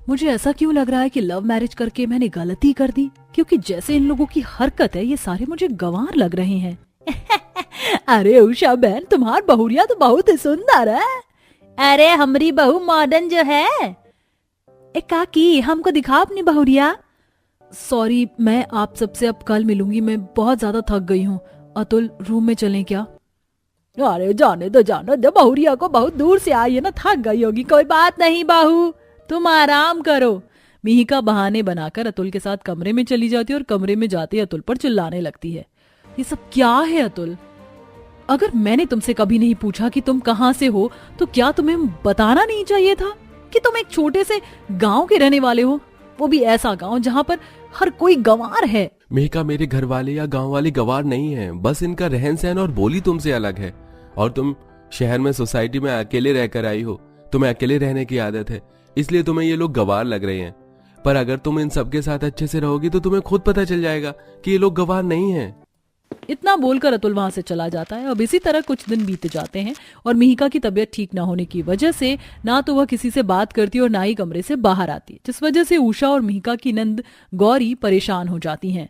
मुझे ऐसा क्यों लग रहा है कि लव मैरिज करके मैंने गलती कर दी, क्योंकि जैसे इन लोगों की हरकत है ये सारे मुझे गंवार लग रहे हैं। अरे उषा बहन, तुम्हार बहुरिया तो बहुत ही सुंदर है। अरे हमारी बहू मॉडर्न जो है। ए काकी, हमको दिखा अपनी बहुरिया। सॉरी, मैं आप सबसे अब कल मिलूंगी, मैं बहुत ज्यादा थक गई हूँ। अतुल, रूम में चलें क्या? अरे जाने दो बहुरिया को बहुत दूर से आई है ना, थक गई होगी। कोई बात नहीं बहू, तुम आराम करो। मिहिका बहाने बनाकर अतुल के साथ कमरे में चली जाती है और कमरे में जाते अतुल पर चिल्लाने लगती है। ये सब क्या है अतुल? अगर मैंने तुमसे कभी नहीं पूछा कि तुम कहाँ से हो तो क्या तुम्हें बताना नहीं चाहिए था कि तुम एक छोटे से गांव के रहने वाले हो, वो भी ऐसा गांव जहाँ पर हर कोई गंवार है। मिहिका, मेरे घर वाले या गांव वाले गंवार नहीं हैं, बस इनका रहन सहन और बोली तुमसे अलग है। और तुम शहर में सोसाइटी में अकेले रहकर आई हो, तुम्हें अकेले रहने की आदत है, इसलिए तुम्हें ये लोग गंवार लग रहे हैं। पर अगर तुम इन सबके साथ अच्छे से रहोगी तो तुम्हें खुद पता चल जाएगा कि ये लोग गंवार नहीं हैं। इतना बोलकर अतुल वहां से चला जाता है। अब इसी तरह कुछ दिन बीत जाते हैं और मिहिका की तबीयत ठीक ना होने की वजह से ना तो वह किसी से बात करती और ना ही कमरे से बाहर आती, जिस वजह से उषा और मिहिका की नंद गौरी परेशान हो जाती हैं।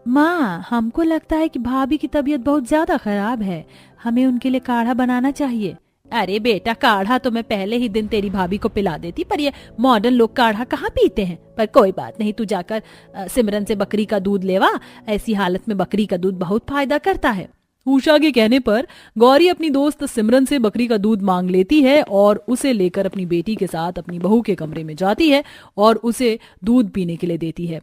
माँ, हमको लगता है कि भाभी की तबीयत बहुत ज्यादा खराब है, हमें उनके लिए काढ़ा बनाना चाहिए। अरे बेटा, काढ़ा तो मैं पहले ही दिन तेरी भाभी को पिला देती, पर ये मॉडर्न लोग काढ़ा कहाँ पीते हैं। पर कोई बात नहीं, तू जाकर सिमरन से बकरी का दूध लेवा, ऐसी हालत में बकरी का दूध बहुत फायदा करता है। उषा के कहने पर गौरी अपनी दोस्त सिमरन से बकरी का दूध मांग लेती है और उसे लेकर अपनी बेटी के साथ अपनी बहू के कमरे में जाती है और उसे दूध पीने के लिए देती है।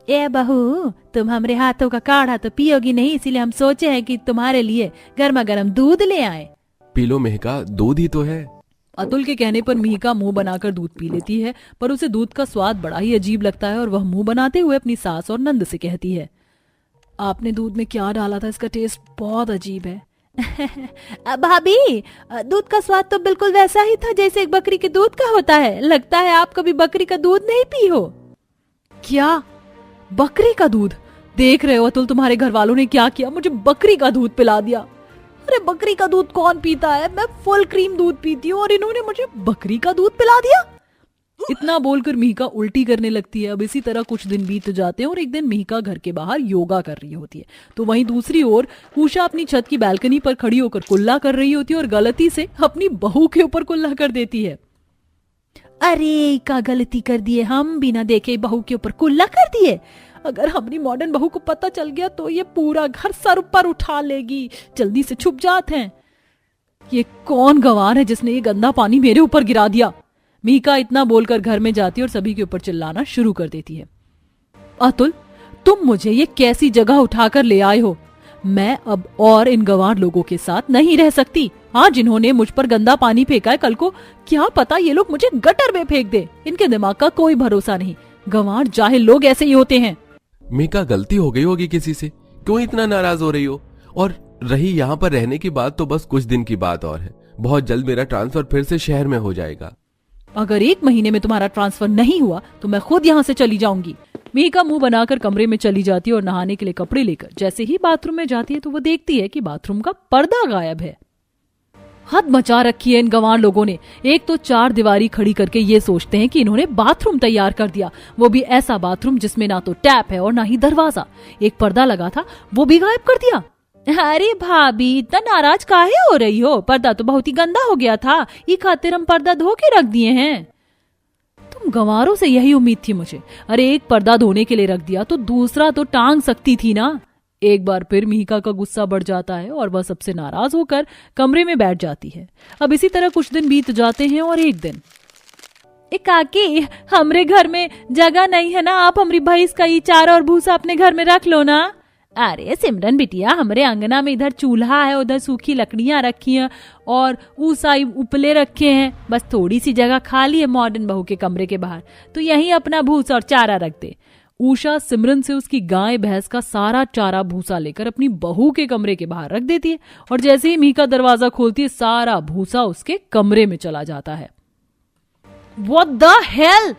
ए बहू, तुम हमारे हाथों का काढ़ा तो पियोगी नहीं, इसीलिए हम सोचे हैं कि तुम्हारे लिए गर्मा गर्म दूध ले आए। पी लो मिहिका, दूध ही तो है। अतुल के कहने पर मिहिका मुंह बनाकर दूध पी लेती है, पर उसे दूध का स्वाद बड़ा ही अजीब लगता है और वह मुंह बनाते हुए अपनी सास और नंद से कहती है, आपने दूध में क्या डाला था, इसका टेस्ट बहुत अजीब है। भाभी, दूध का स्वाद तो बिल्कुल वैसा ही था जैसे एक बकरी के दूध का होता है। लगता है आप कभी बकरी का दूध नहीं पी हो। क्या? बकरी का दूध? देख रहे हो अतुल, तुम्हारे घर वालों ने क्या किया, मुझे बकरी का दूध पिला दिया। अरे बकरी का दूध कौन पीता है, मैं फुल क्रीम दूध पीती हूँ और इन्होंने मुझे बकरी का दूध पिला दिया। इतना बोलकर मिहिका उल्टी करने लगती है। अब इसी तरह कुछ दिन बीत जाते हैं और एक दिन मिहिका घर के बाहर योगा कर रही होती है, तो वहीं दूसरी ओर उषा अपनी छत की बालकनी पर खड़ी होकर कुल्ला कर रही होती है और गलती से अपनी बहू के ऊपर कुल्ला कर देती है। अरे क्या गलती कर दिए, हम बिना देखे बहू के ऊपर कुल्ला कर दिए। अगर हमारी मॉडर्न बहू को पता चल गया तो ये पूरा घर सर ऊपर उठा लेगी। जल्दी से छुप जाते हैं। ये कौन गंवार है जिसने ये गंदा पानी मेरे ऊपर गिरा दिया? मिहिका इतना बोलकर घर में जाती है और सभी के ऊपर चिल्लाना शुरू कर देती है। अतुल, तुम मुझे ये कैसी जगह उठाकर ले आए हो? मैं अब और इन गंवार लोगों के साथ नहीं रह सकती। हाँ, जिन्होंने मुझ पर गंदा पानी फेंका है, कल को क्या पता ये लोग मुझे गटर में फेंक दे। इनके दिमाग का कोई भरोसा नहीं। गंवार जाहिल लोग ऐसे ही होते हैं। मिहिका, गलती हो गई होगी किसी से, क्यों इतना नाराज हो रही हो? और रही यहाँ पर रहने की बात, तो बस कुछ दिन की बात और है, बहुत जल्द मेरा ट्रांसफर फिर से शहर में हो जाएगा। अगर 1 महीने में तुम्हारा ट्रांसफर नहीं हुआ तो मैं खुद यहाँ से चली जाऊंगी। मिहिका मुंह बनाकर कमरे में चली जाती है और नहाने के लिए कपड़े लेकर जैसे ही बाथरूम में जाती है तो वो देखती है कि बाथरूम का पर्दा गायब है। हद मचा रखी है इन गंवार लोगों ने। एक तो 4 दीवारी खड़ी करके ये सोचते हैं कि इन्होंने बाथरूम तैयार कर दिया, वो भी ऐसा बाथरूम जिसमें ना तो टैप है और ना ही दरवाजा। एक पर्दा लगा था वो भी गायब कर दिया। अरे भाभी, इतना नाराज काहे हो रही हो? पर्दा तो बहुत ही गंदा हो गया था, ये खातिर हम पर्दा धो के रख दिए हैं। तुम गंवारों से यही उम्मीद थी मुझे। अरे एक पर्दा धोने के लिए रख दिया तो दूसरा तो टांग सकती थी ना। एक बार फिर मिहिका का गुस्सा बढ़ जाता है और वह सबसे नाराज होकर कमरे में बैठ जाती है। अब इसी तरह कुछ दिन बीत जाते हैं और एक दिन, काकी, हमरे घर में जगह नहीं है ना, आप हमारी भैंस का ये चारा और भूसा अपने घर में रख लो ना। अरे सिमरन बिटिया, हमारे अंगना में इधर चूल्हा है, उधर सूखी लकड़ियां रखी हैं और ऊसाई उपले रखे हैं, बस थोड़ी सी जगह खाली है मॉडर्न बहू के कमरे के बाहर, तो यहीं अपना भूसा और चारा रख दे। उषा सिमरन से उसकी गाय भैंस का सारा चारा भूसा लेकर अपनी बहू के कमरे के बाहर रख देती है और जैसे ही मिहिका दरवाजा खोलती है सारा भूसा उसके कमरे में चला जाता है। What the hell?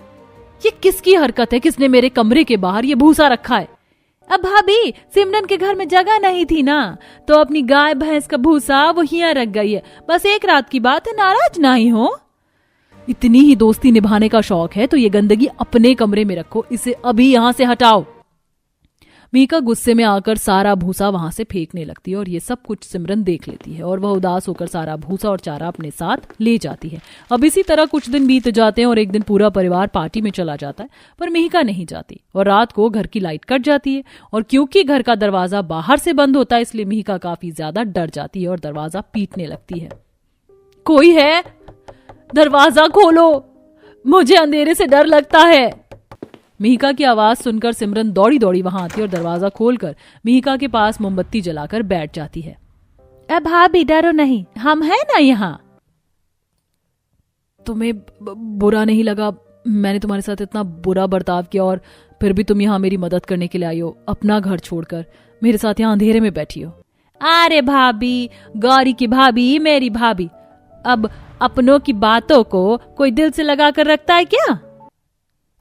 ये किसकी हरकत है? किसने मेरे कमरे के बाहर ये भूसा रखा है? अब भाभी, सिमरन के घर में जगह नहीं थी ना, तो अपनी गाय भैंस का भूसा वो यहाँ रख गई है। बस एक रात की बात है, नाराज ना ही हो। इतनी ही दोस्ती निभाने का शौक है तो ये गंदगी अपने कमरे में रखो, इसे अभी यहाँ से हटाओ। मीका गुस्से में आकर सारा भूसा वहां से फेंकने लगती है और ये सब कुछ सिमरन देख लेती है और वह उदास होकर सारा भूसा और चारा अपने साथ ले जाती है। अब इसी तरह कुछ दिन बीत जाते हैं और एक दिन पूरा परिवार पार्टी में चला जाता है, पर मिहिका नहीं जाती और रात को घर की लाइट कट जाती है और क्योंकि घर का दरवाजा बाहर से बंद होता है इसलिए मिहिका काफी ज्यादा डर जाती है और दरवाजा पीटने लगती है। कोई है? दरवाजा खोलो, मुझे अंधेरे से डर लगता है। मिहिका की आवाज सुनकर सिमरन दौड़ी दौड़ी वहां आती है और दरवाजा खोलकर मिहिका के पास मोमबत्ती जलाकर बैठ जाती है। अब भाभी डरो नहीं, हम हैं ना यहाँ। तुम्हें बुरा नहीं लगा? मैंने तुम्हारे साथ इतना बुरा बर्ताव किया और फिर भी तुम यहाँ मेरी मदद करने के लिए आई हो, अपना घर छोड़कर मेरे साथ यहाँ अंधेरे में बैठी हो। अरे भाभी, गौरी की भाभी, मेरी भाभी, अब अपनों की बातों को कोई दिल से लगा कर रखता है क्या?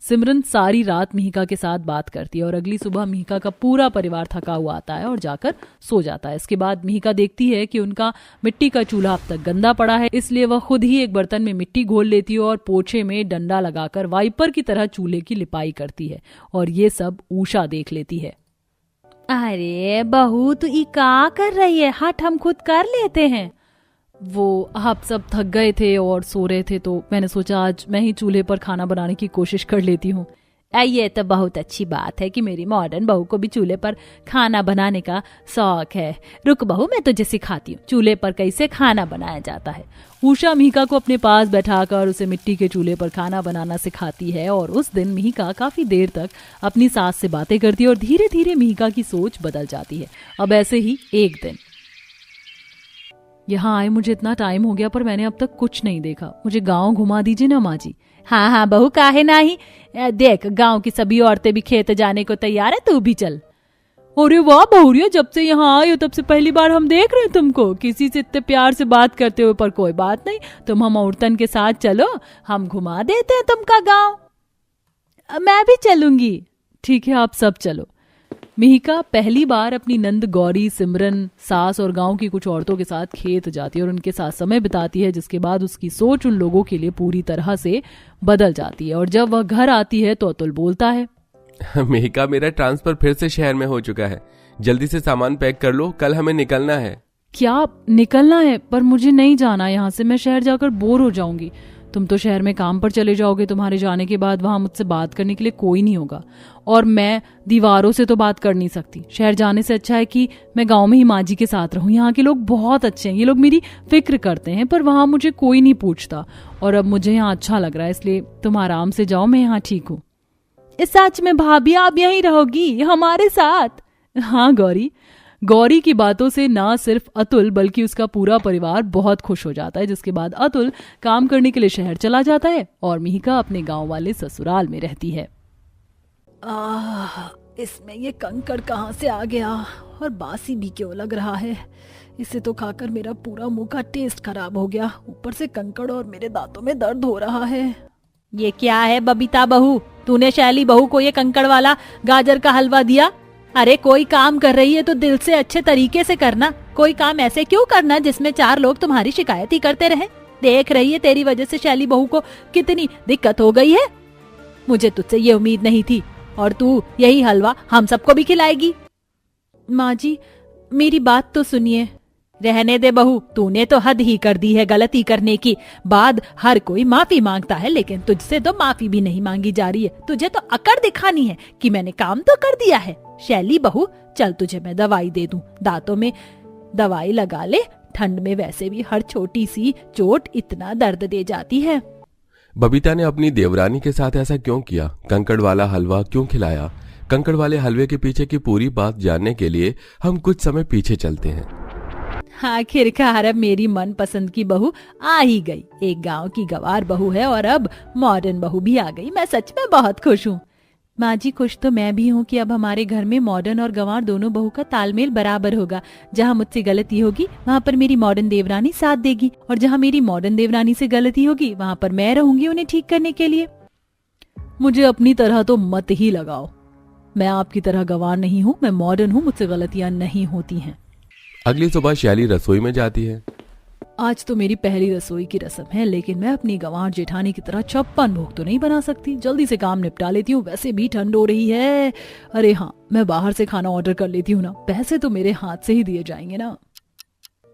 सिमरन सारी रात मिहिका के साथ बात करती है और अगली सुबह मिहिका का पूरा परिवार थका हुआ आता है और जाकर सो जाता है। इसके बाद मिहिका देखती है कि उनका मिट्टी का चूल्हा अब तक गंदा पड़ा है, इसलिए वह खुद ही एक बर्तन में मिट्टी घोल लेती है और पोछे में डंडा लगाकर वाइपर की तरह चूल्हे की लिपाई करती है और ये सब उषा देख लेती है। अरे बहू, तू ई का कर रही है? हट, हम खुद कर लेते हैं। वो आप सब थक गए थे और सो रहे थे तो मैंने सोचा आज मैं ही चूल्हे पर खाना बनाने की कोशिश कर लेती हूँ। ये तो बहुत अच्छी बात है कि मेरी मॉडर्न बहू को भी चूल्हे पर खाना बनाने का शौक है। रुक बहू, मैं तुझे सिखाती हूँ चूल्हे पर कैसे खाना बनाया जाता है। उषा मिहिका को अपने पास बैठाकर उसे मिट्टी के चूल्हे पर खाना बनाना सिखाती है और उस दिन मिहिका काफी देर तक अपनी सास से बातें करती है और धीरे धीरे मिहिका की सोच बदल जाती है। अब ऐसे ही एक दिन, यहाँ आए मुझे इतना टाइम हो गया पर मैंने अब तक कुछ नहीं देखा, मुझे गांव घुमा दीजिए ना माँ जी। हाँ हाँ बहू, काहे नहीं, देख गांव की सभी औरतें भी खेत जाने को तैयार है, तू भी चल। अरे वाह बहुरिया, जब से यहाँ आई हो तब से पहली बार हम देख रहे हैं तुमको किसी से इतने प्यार से बात करते हुए। पर कोई बात नहीं, तुम हम औरतन के साथ चलो, हम घुमा देते हैं तुमका गाँव। मैं भी चलूंगी। ठीक है, आप सब चलो। मिहिका पहली बार अपनी नंद गौरी, सिमरन, सास और गांव की कुछ औरतों के साथ खेत जाती है और उनके साथ समय बिताती है, जिसके बाद उसकी सोच उन लोगों के लिए पूरी तरह से बदल जाती है। और जब वह घर आती है तो अतुल बोलता है, मिहिका, मेरा ट्रांसफर फिर से शहर में हो चुका है, जल्दी से सामान पैक कर लो, कल हमें निकलना है। क्या निकलना है? पर मुझे नहीं जाना यहाँ से, मैं शहर जाकर बोर हो जाऊंगी। तुम तो शहर में काम पर चले जाओगे, तुम्हारे जाने के बाद वहां मुझसे बात करने के लिए कोई नहीं होगा और मैं दीवारों से तो बात कर नहीं सकती। शहर जाने से अच्छा है कि मैं गांव में ही माँ जी के साथ रहूं। यहाँ के लोग बहुत अच्छे हैं, ये लोग मेरी फिक्र करते हैं, पर वहां मुझे कोई नहीं पूछता और अब मुझे यहाँ अच्छा लग रहा है, इसलिए तुम आराम से जाओ, मैं यहाँ ठीक हूँ। इस सच में भाभी, आप यहीं रहोगी हमारे साथ? हाँ गौरी। गौरी की बातों से ना सिर्फ अतुल बल्कि उसका पूरा परिवार बहुत खुश हो जाता है, जिसके बाद अतुल काम करने के लिए शहर चला जाता है और मिहिका अपने गांव वाले ससुराल में रहती है। इसमें ये कंकड़ कहाँ से आ गया और बासी भी क्यों लग रहा है? इसे तो खाकर मेरा पूरा मुंह का टेस्ट खराब हो गया, ऊपर से कंकड़ और मेरे दांतों में दर्द हो रहा है। ये क्या है बबीता बहू, तूने शैली बहू को ये कंकड़ वाला गाजर का हलवा दिया? अरे कोई काम कर रही है तो दिल से अच्छे तरीके से करना, कोई काम ऐसे क्यों करना जिसमें चार लोग तुम्हारी शिकायत ही करते रहे। देख रही है तेरी वजह से शैली बहू को कितनी दिक्कत हो गई है। मुझे तुझसे ये उम्मीद नहीं थी और तू यही हलवा हम सबको भी खिलाएगी। माँ जी मेरी बात तो सुनिए। रहने दे बहू, तूने तो हद ही कर दी है। गलती करने की बाद हर कोई माफी मांगता है, लेकिन तुझसे तो माफी भी नहीं मांगी जा रही है। तुझे तो अकड़ दिखानी है कि मैंने काम तो कर दिया है। शैली बहू चल तुझे मैं दवाई दे दूं, दांतों में दवाई लगा ले, ठंड में वैसे भी हर छोटी सी चोट इतना दर्द दे जाती है। बबीता ने अपनी देवरानी के साथ ऐसा क्यों किया? कंकड़ वाला हलवा क्यों खिलाया? कंकड़ वाले हलवे के पीछे की पूरी बात जानने के लिए हम कुछ समय पीछे चलते हैं। आखिरकार अब मेरी मन पसंद की बहू आ ही गई। एक गांव की गवार बहू है और अब मॉडर्न बहू भी आ गई। मैं सच में बहुत खुश हूँ। माँ जी खुश तो मैं भी हूँ कि अब हमारे घर में मॉडर्न और गंवार दोनों बहू का तालमेल बराबर होगा। जहाँ मुझसे गलती होगी वहाँ पर मेरी मॉडर्न देवरानी साथ देगी और जहाँ मेरी मॉडर्न देवरानी से गलती होगी वहाँ पर मैं रहूंगी उन्हें ठीक करने के लिए। मुझे अपनी तरह तो मत ही लगाओ। मैं आपकी तरह गंवार नहीं हूँ, मैं मॉडर्न हूँ, मुझसे गलतियाँ नहीं होती हैं। अगली सुबह शैली रसोई में जाती है। आज तो मेरी पहली रसोई की रस्म है, लेकिन मैं अपनी गंवार जेठानी की तरह 56 भोग तो नहीं बना सकती। जल्दी से काम निपटा लेती हूँ, वैसे भी ठंड हो रही है। अरे हाँ, मैं बाहर से खाना ऑर्डर कर लेती हूँ ना, पैसे तो मेरे हाथ से ही दिए जाएंगे ना।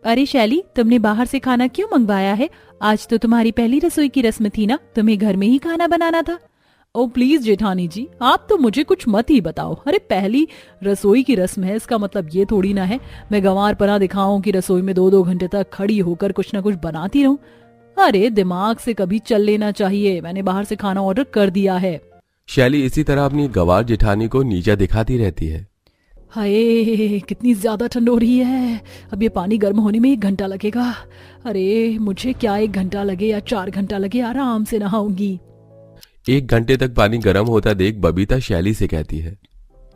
अरे शैली, तुमने बाहर से खाना क्यों मंगवाया है? आज तो तुम्हारी पहली रसोई की रस्म थी ना, तुम्हें घर में ही खाना बनाना था। ओ प्लीज जेठानी जी, आप तो मुझे कुछ मत ही बताओ। अरे पहली रसोई की रस्म है, इसका मतलब ये थोड़ी ना है मैं गंवारपना दिखाऊं कि रसोई में 2-2 घंटे तक खड़ी होकर कुछ ना कुछ बनाती रहूं। अरे दिमाग से कभी चल लेना चाहिए, मैंने बाहर से खाना ऑर्डर कर दिया है। शैली इसी तरह अपनी गंवार जेठानी को नीचा दिखाती रहती है। हाय, कितनी ज्यादा ठंड हो रही है। अब ये पानी गर्म होने में 1 घंटा लगेगा। अरे मुझे क्या 1 घंटा लगे या 4 घंटा लगे, आराम से नहाऊंगी। 1 घंटे तक पानी गर्म होता देख बबीता शैली से कहती है,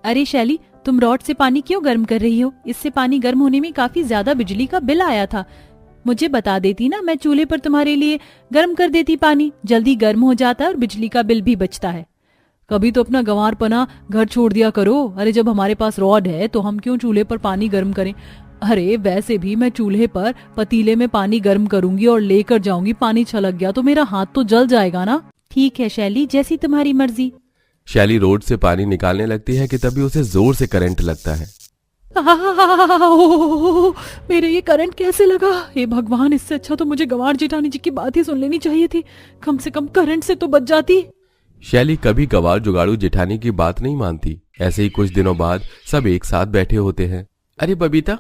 अरे शैली, तुम रॉड से पानी क्यों गर्म कर रही हो? इससे पानी गर्म होने में काफी ज्यादा बिजली का बिल आया था। मुझे बता देती ना, मैं चूल्हे पर तुम्हारे लिए गर्म कर देती पानी, जल्दी गर्म हो जाता है और बिजली का बिल भी बचता है। कभी तो अपना गंवारपना घर छोड़ दिया करो। अरे जब हमारे पास रॉड है तो हम क्यों चूल्हे पर पानी गर्म करें? अरे वैसे भी मैं चूल्हे पर पतीले में पानी गर्म करूंगी और लेकर जाऊंगी, पानी छलक गया तो मेरा हाथ तो जल जाएगा ना। ठीक है शैली, जैसी तुम्हारी मर्जी। शैली रोड से पानी निकालने लगती है कि तभी उसे जोर से करंट लगता है। मेरे ये करंट कैसे लगा? हे भगवान, इससे अच्छा तो मुझे गंवार जेठानी जी की बात ही सुन लेनी चाहिए थी, कम से कम करंट से तो बच जाती। शैली कभी गंवार जुगाड़ू जेठानी की बात नहीं मानती। ऐसे ही कुछ दिनों बाद सब एक साथ बैठे होते हैं। अरे बबीता,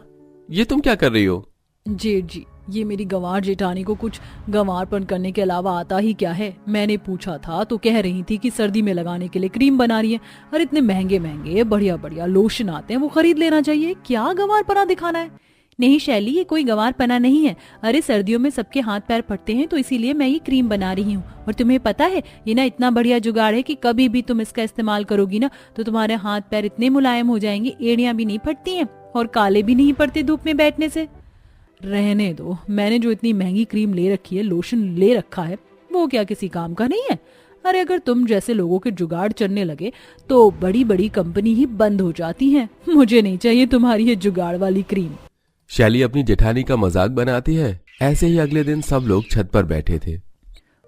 ये तुम क्या कर रही हो? जेठ जी, ये मेरी गंवार जेठानी को कुछ गंवारपन करने के अलावा आता ही क्या है? मैंने पूछा था तो कह रही थी कि सर्दी में लगाने के लिए क्रीम बना रही है। अरे इतने महंगे महंगे बढ़िया बढ़िया लोशन आते हैं, वो खरीद लेना चाहिए। क्या गंवारपना दिखाना है? नहीं शैली, ये कोई गंवारपना नहीं है। अरे सर्दियों में सबके हाथ पैर फटते हैं तो इसीलिए मैं ये क्रीम बना रही हूँ। और तुम्हें पता है, ये ना इतना बढ़िया जुगाड़ है कि कभी भी तुम इसका इस्तेमाल करोगी ना तो तुम्हारे हाथ पैर इतने मुलायम हो जाएंगे, एड़ियां भी नहीं फटती हैं और काले भी नहीं पड़ते धूप में बैठने से। रहने दो, मैंने जो इतनी महंगी क्रीम ले रखी है, लोशन ले रखा है, वो क्या किसी काम का नहीं है? अरे अगर तुम जैसे लोगों के जुगाड़ चलने लगे तो बड़ी बड़ी कंपनी ही बंद हो जाती हैं। मुझे नहीं चाहिए तुम्हारी ये जुगाड़ वाली क्रीम। शैली अपनी जेठानी का मजाक बनाती है। ऐसे ही अगले दिन सब लोग छत पर बैठे थे।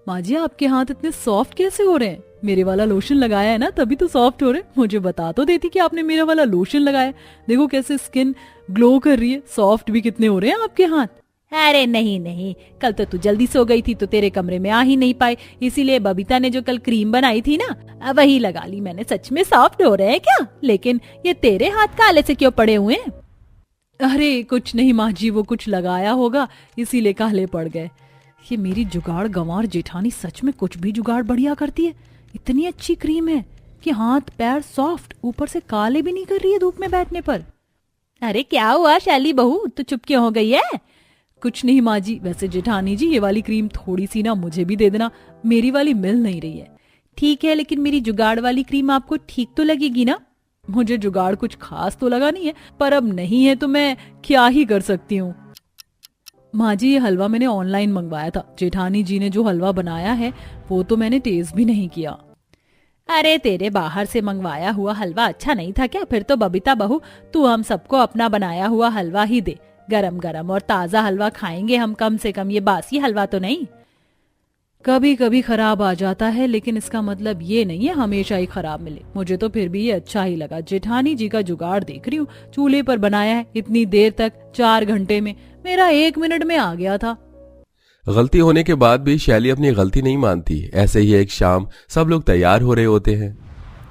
माँ जी, आपके हाथ इतने सॉफ्ट कैसे हो रहे हैं? मेरे वाला लोशन लगाया है ना, तभी तो सॉफ्ट हो रहे। मुझे बता तो देती कि आपने मेरा वाला लोशन लगाया। देखो कैसे स्किन ग्लो कर रही है, सॉफ्ट भी कितने हो रहे हैं आपके हाथ। अरे नहीं नहीं, कल तो तू जल्दी सो गई थी तो तेरे कमरे में आ ही नहीं पाई, इसीलिए बबीता ने जो कल क्रीम बनाई थी ना, वही लगा ली मैंने। सच में सॉफ्ट हो रहे हैं क्या? लेकिन ये तेरे हाथ काले से क्यों पड़े हुए हैं? अरे कुछ नहीं माँ जी, वो कुछ लगाया होगा इसीलिए काले पड़ गए। ये मेरी जुगाड़ गंवार जेठानी सच में कुछ भी जुगाड़ बढ़िया करती है। इतनी अच्छी क्रीम है कि हाथ पैर सॉफ्ट, ऊपर से काले भी नहीं कर रही है धूप में बैठने पर। अरे क्या हुआ शैली बहू, तो चुप क्यों हो गई है? कुछ नहीं माँ जी, वैसे जेठानी जी ये वाली क्रीम थोड़ी सी ना मुझे भी दे देना, मेरी वाली मिल नहीं रही है। ठीक है, लेकिन मेरी जुगाड़ वाली क्रीम आपको ठीक तो लगेगी ना? मुझे जुगाड़ कुछ खास तो लगा नहीं है, पर अब नहीं है तो मैं क्या ही कर सकती हूँ। माँ जी, ये हलवा मैंने ऑनलाइन मंगवाया था। जेठानी जी ने जो हलवा बनाया है वो तो मैंने टेस्ट भी नहीं किया। अरे तेरे बाहर से मंगवाया हुआ हलवा अच्छा नहीं था क्या? फिर तो बबीता बहू, तू हम सबको अपना बनाया हुआ हलवा ही दे। गरम गरम और ताजा हलवा खाएंगे हम, कम से कम ये बासी हलवा तो नहीं। कभी कभी खराब आ जाता है, लेकिन इसका मतलब ये नहीं है हमेशा ही खराब मिले। मुझे तो फिर भी ये अच्छा ही लगा। जेठानी जी का जुगाड़ देख रही हूँ, चूल्हे पर बनाया है इतनी देर तक, 4 घंटे में, मेरा 1 मिनट में आ गया था। गलती होने के बाद भी शैली अपनी गलती नहीं मानती। ऐसे ही एक शाम सब लोग तैयार हो रहे होते हैं।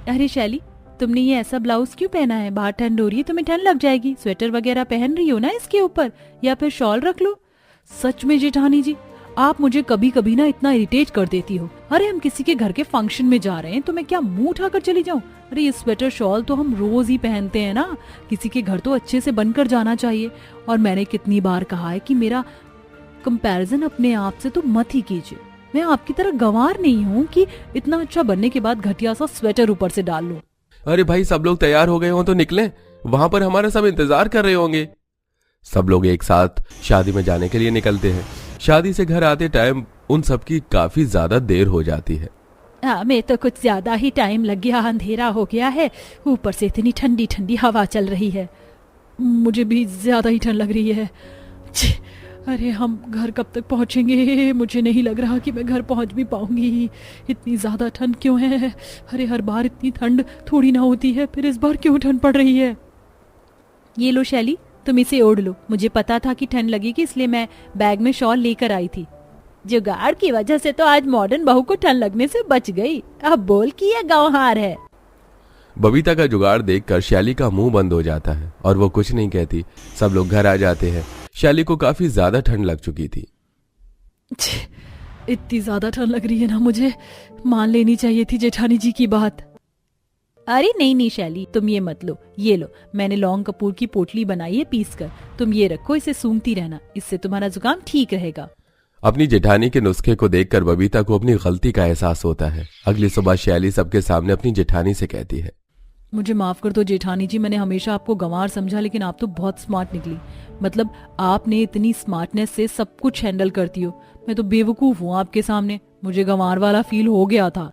अरे शैली, तुमने ये ऐसा ब्लाउज क्यों पहना है? बाहर ठंड हो रही है, तुम्हें ठंड लग जाएगी। स्वेटर वगैरह पहन रही हो ना इसके ऊपर, या फिर शॉल रख लो। सच में जेठानी जी, आप मुझे कभी कभी ना इतना इरिटेट कर देती हो। अरे हम किसी के घर के फंक्शन में जा रहे हैं तो मैं क्या मुंह उठाकर चली जाऊं? अरे ये स्वेटर शॉल तो हम रोज ही पहनते हैं ना, किसी के घर तो अच्छे से बनकर जाना चाहिए। और मैंने कितनी बार कहा है कि मेरा कंपैरिजन अपने आप से तो मत ही कीजिए। मैं आपकी तरह गंवार नहीं हूँ कि इतना अच्छा बनने के बाद घटिया सा स्वेटर ऊपर से डाल लूं। अरे भाई, सब लोग तैयार हो गए हो तो निकलें, वहां पर हमारा सब इंतजार कर रहे होंगे। सब लोग एक साथ शादी में जाने के लिए निकलते हैं। शादी से घर आते टाइम उन सबकी काफी ज्यादा देर हो जाती है। मैं तो कुछ ज्यादा ही टाइम लग गया, अंधेरा हो गया है, ऊपर से इतनी ठंडी ठंडी हवा चल रही है। मुझे भी ज्यादा ही ठंड लग रही है। अरे हम घर कब तक पहुंचेंगे? मुझे नहीं लग रहा कि मैं घर पहुंच भी पाऊंगी। इतनी ज्यादा ठंड क्यों है? अरे हर बार इतनी ठंड थोड़ी ना होती है, फिर इस बार क्यों ठंड पड़ रही है? ये लो शैली, तुम इसे ओढ़ लो। मुझे पता था कि ठंड लगेगी, इसलिए मैं बैग में शॉल लेकर आई थी। जुगाड़ की वजह से तो आज मॉडर्न बहू को ठंड लगने से बच गई। अब बोल कि यह गंवार है। बबीता का जुगाड़ देखकर शैली का मुंह बंद हो जाता है और वो कुछ नहीं कहती। सब लोग घर आ जाते हैं। शैली को काफी ज्यादा ठंड लग चुकी थी। इतनी ज्यादा ठंड लग रही है ना, मुझे मान लेनी चाहिए थी जेठानी जी की बात। अरे नहीं नहीं शैली, तुम ये मत लो। ये लो, मैंने लौंग कपूर की पोटली बनाई है पीस कर। तुम ये रखो, इसे सूंघती रहना, इससे तुम्हारा जुकाम ठीक रहेगा। अपनी जेठानी के नुस्खे को देखकर बबीता को अपनी गलती का एहसास होता है। अगली सुबह शैली सबके सामने अपनी जेठानी से कहती है, मुझे माफ कर दो जेठानी जी, मैंने हमेशा आपको गंवार समझा, लेकिन आप तो बहुत स्मार्ट निकली। मतलब आपने इतनी स्मार्टनेस से सब कुछ हैंडल करती हो। मैं तो बेवकूफ हूँ आपके सामने। मुझे गंवार वाला फील हो गया था।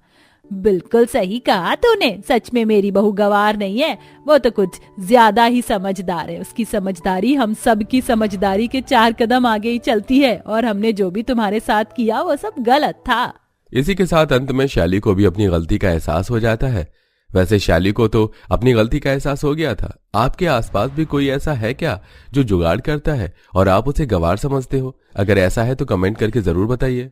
बिल्कुल सही कहा तूने। सच में मेरी बहू गंवार नहीं है, वो तो कुछ ज्यादा ही समझदार है। उसकी समझदारी हम सब की समझदारी के 4 कदम आगे ही चलती है, और हमने जो भी तुम्हारे साथ किया वो सब गलत था। इसी के साथ अंत में शैली को भी अपनी गलती का एहसास हो जाता है। वैसे शैली को तो अपनी गलती का एहसास हो गया था। आपके आसपास भी कोई ऐसा है क्या जो जुगाड़ करता है और आप उसे गंवार समझते हो? अगर ऐसा है तो कमेंट करके जरूर बताइए।